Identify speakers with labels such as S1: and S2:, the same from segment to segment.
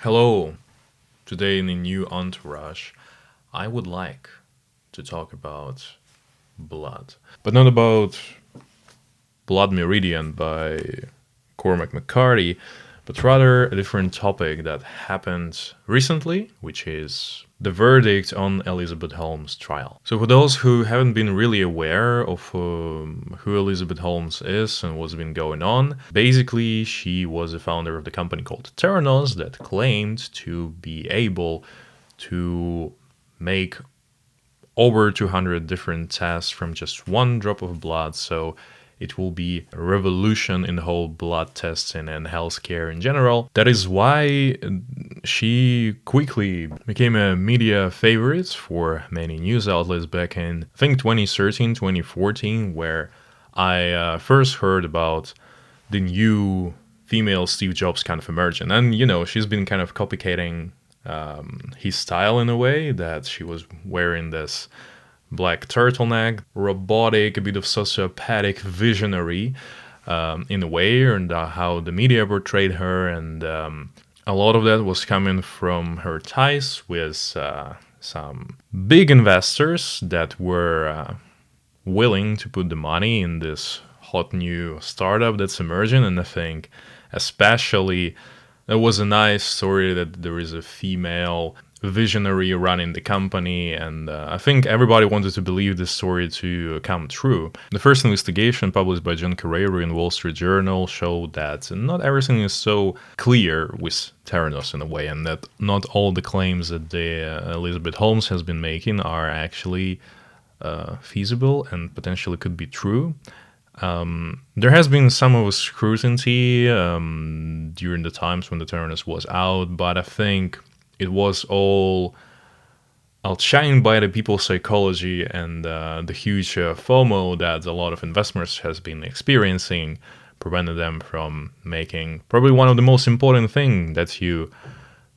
S1: Hello. Today in the new entourage, I would like to talk about blood, but not about Blood Meridian by Cormac McCarthy, but rather a different topic that happened recently, which is the verdict on Elizabeth Holmes' trial. So, for those who haven't been really aware of who Elizabeth Holmes is and what's been going on, basically, she was the founder of the company called Theranos that claimed to be able to make over 200 different tests from just one drop of blood. So it will be a revolution in the whole blood testing and healthcare in general. That is why she quickly became a media favorite for many news outlets back in, I think, 2013, 2014, where I first heard about the new female Steve Jobs kind of emerging. And, she's been kind of copycating his style in a way that she was wearing this black turtleneck, robotic, a bit of sociopathic visionary in a way, and how the media portrayed her. And a lot of that was coming from her ties with some big investors that were willing to put the money in this hot new startup that's emerging. And I think especially it was a nice story that there is a female visionary running the company, and I think everybody wanted to believe this story to come true. The first investigation published by John Carrera in Wall Street Journal showed that not everything is so clear with Theranos in a way, and that not all the claims that Elizabeth Holmes has been making are actually feasible and potentially could be true. There has been some of a scrutiny during the times when the Theranos was out, but I think it was all outshined by the people's psychology and the huge FOMO that a lot of investors has been experiencing prevented them from making probably one of the most important things that you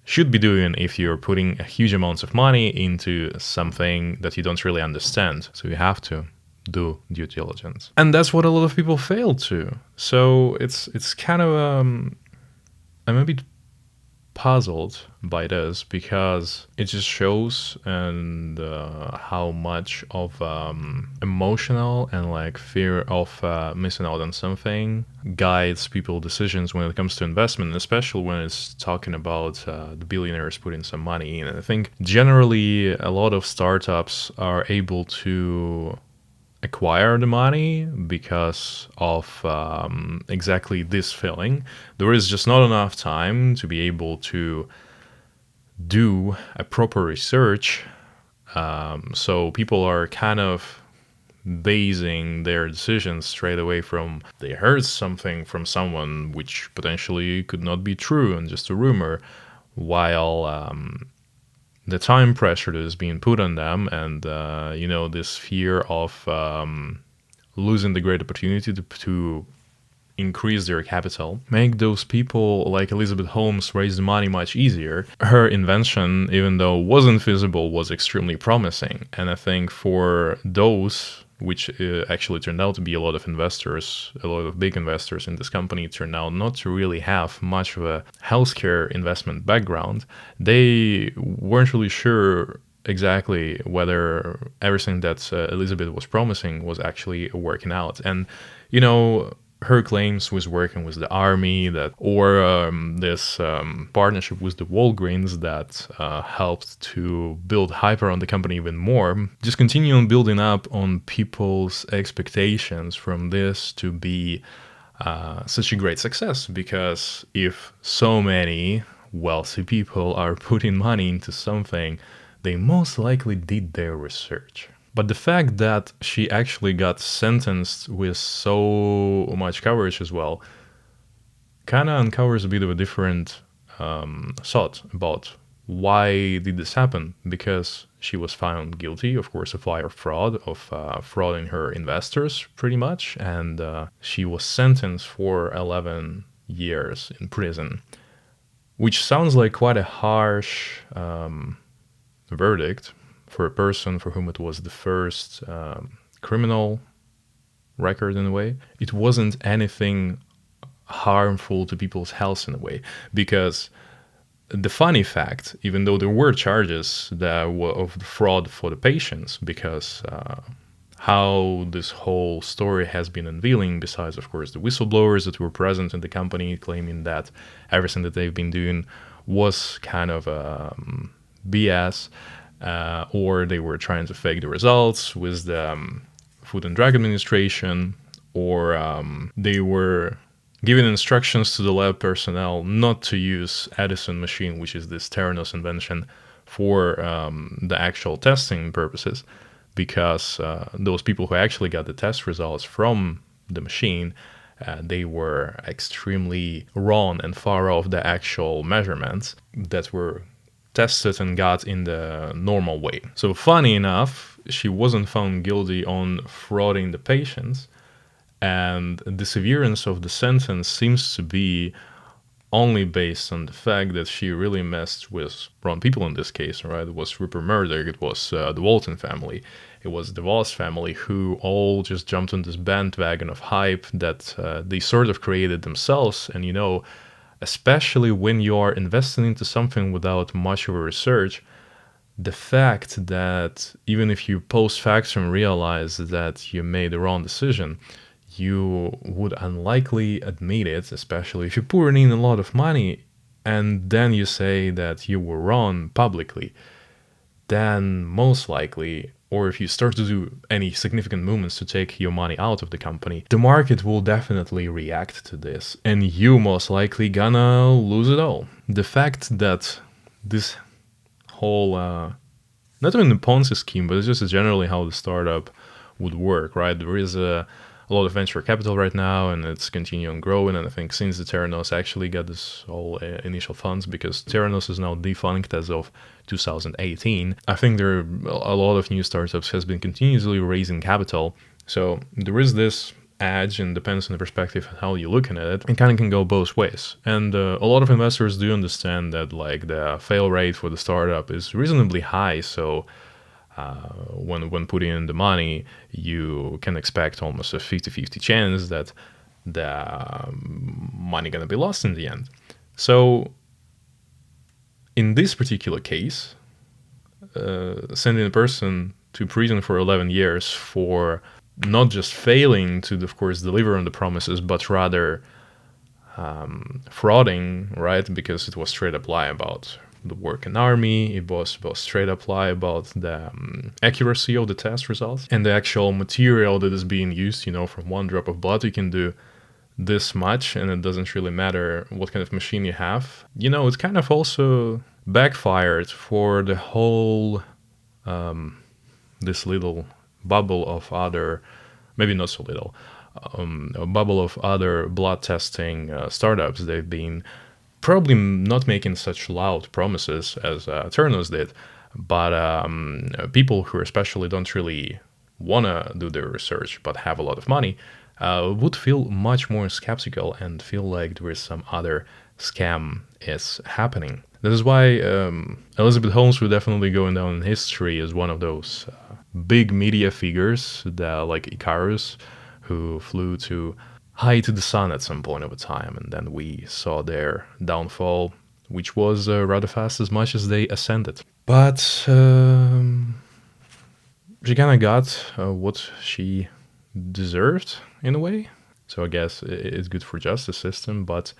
S1: should be doing if you're putting huge amounts of money into something that you don't really understand. So you have to do due diligence, and that's what a lot of people fail to. So it's kind of I'm a bit puzzled by this because it just shows and how much of emotional and like fear of missing out on something guides people's decisions when it comes to investment, especially when it's talking about the billionaires putting some money in. And I think generally a lot of startups are able to acquire the money because of exactly this feeling. There is just not enough time to be able to do a proper research. So people are kind of basing their decisions straight away from they heard something from someone which potentially could not be true and just a rumor, while the time pressure that is being put on them and this fear of losing the great opportunity to increase their capital make those people like Elizabeth Holmes raise the money much easier. Her invention, even though wasn't feasible, was extremely promising, and I think for those which actually turned out to be a lot of investors, a lot of big investors in this company turned out not to really have much of a healthcare investment background. They weren't really sure exactly whether everything that Elizabeth was promising was actually working out. And, her claims was working with the army this partnership with the Walgreens that helped to build hype around the company even more. Just continue on building up on people's expectations from this to be such a great success, because if so many wealthy people are putting money into something, they most likely did their research. But the fact that she actually got sentenced with so much coverage as well kind of uncovers a bit of a different thought about why did this happen. Because she was found guilty, of course, of wire fraud, of frauding her investors pretty much, and she was sentenced for 11 years in prison, which sounds like quite a harsh verdict for a person for whom it was the first criminal record in a way. It wasn't anything harmful to people's health in a way, because the funny fact, even though there were charges that were of fraud for the patients, because how this whole story has been unveiling, besides, of course, the whistleblowers that were present in the company claiming that everything that they've been doing was kind of BS, or they were trying to fake the results with the Food and Drug Administration, or they were giving instructions to the lab personnel not to use Edison machine, which is this Theranos invention, for the actual testing purposes, because those people who actually got the test results from the machine, they were extremely wrong and far off the actual measurements that were tested and got in the normal way. So funny enough, she wasn't found guilty on frauding the patients, and the severance of the sentence seems to be only based on the fact that she really messed with wrong people in this case, right? It was Rupert Murdoch, it was the Walton family, it was the Voss family, who all just jumped on this bandwagon of hype that they sort of created themselves. And you know, especially when you are investing into something without much of a research, the fact that even if you post factum realize that you made the wrong decision, you would unlikely admit it, especially if you pour in a lot of money and then you say that you were wrong publicly. Then most likely, or if you start to do any significant movements to take your money out of the company, the market will definitely react to this, and you most likely gonna lose it all. The fact that this whole, not even the Ponzi scheme, but it's just generally how the startup would work, right? There is a lot of venture capital right now, and it's continuing growing. And I think since the Theranos actually got this whole initial funds, because Theranos is now defunct as of 2018, I think there are a lot of new startups has been continuously raising capital. So there is this edge, and depends on the perspective and how you're looking at it. It kind of can go both ways. And a lot of investors do understand that like the fail rate for the startup is reasonably high. So when putting in the money, you can expect almost a 50-50 chance that the money gonna be lost in the end. So in this particular case, sending a person to prison for 11 years for not just failing to, of course, deliver on the promises, but rather frauding, right? Because it was straight up lie about the working army, it was straight up lie about the accuracy of the test results and the actual material that is being used. You know, from one drop of blood you can do this much, and it doesn't really matter what kind of machine you have. You know, it kind of also backfired for the whole this little bubble of other, maybe not so little, a bubble of other blood testing startups. They've been probably not making such loud promises as Theranos did, but people who especially don't really want to do their research but have a lot of money would feel much more skeptical and feel like there is some other scam is happening. That is why Elizabeth Holmes will definitely go down in history as one of those big media figures that, like Icarus, who flew too high to the sun at some point of a time, and then we saw their downfall, which was rather fast as much as they ascended. But she kind of got what she deserved in a way. So I guess it's good for justice system, but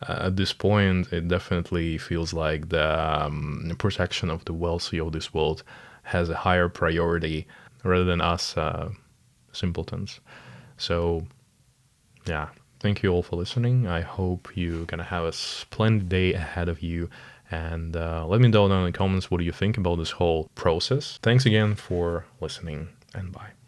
S1: at this point, it definitely feels like the protection of the wealthy of this world has a higher priority rather than us simpletons. So, yeah, thank you all for listening. I hope you're going to have a splendid day ahead of you. And let me know down in the comments what do you think about this whole process. Thanks again for listening, and bye.